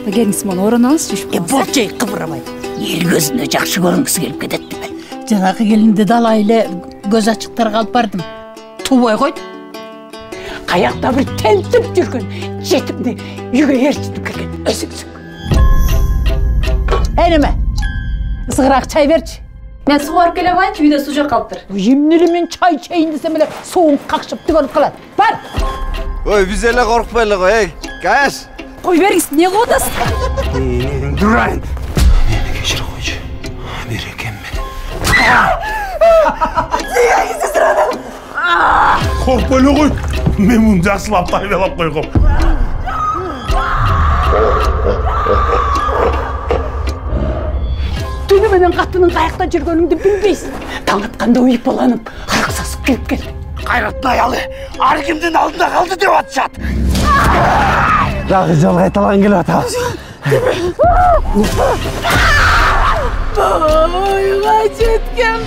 Келиңиз мына оронаңыз түшүп калса. Болчай кыбырабай. Эл көзүнө жакшы көрүнгүсү келип кетет деп. Жанагы келинди дала эле көз ачыктарга алып бардым. Тубай койду. Каякта бир тентип жүргөн жетимди үйгө ертип келген өзүңсүң. Неме? Ысыгыраак чай берчи. Мен суу алып келе алайынчы, үйдө суу жок калыптыр. Эмнели мен чай чейин десем эле суун какшып түгөнүп калат. Бар. Ой, биз эле коркпойлу го, ey. Каш. Кой бериңиз, эмне кылып атасыз? Дурайн. Мени кечире койчу. Берекем менен. Сыйыңызды сурадым. Коркпойлу кой. Мен муну жакшылап тайбалап койгом. Түнү менен катынын каякта жүргөнүңдү билбейсиң. Таң атканда уюп баланып, арак сасып кирип келди. Кайраттын аялы ар кимдин алдында калды деп атышат. Дагы жол кайталган келип атабыз. Ойга жеткен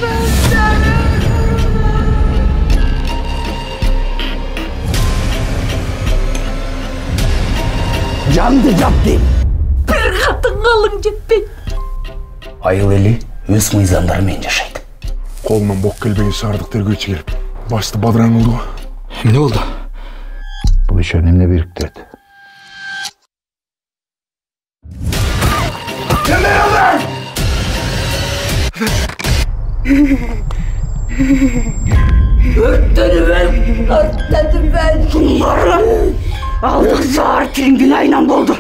Жанды жап дейм. бир катын калың жетпей. Айыл эли өз мыйзамдары менен жашайт. Колунан бок келбеген шаардык тергөөчү келип башты бадыраң кылды го. Эмне болду? Бул ишөөнү эмне бириктирет? Örtledim ben şunları. Aldık zar tringin aynan buldu.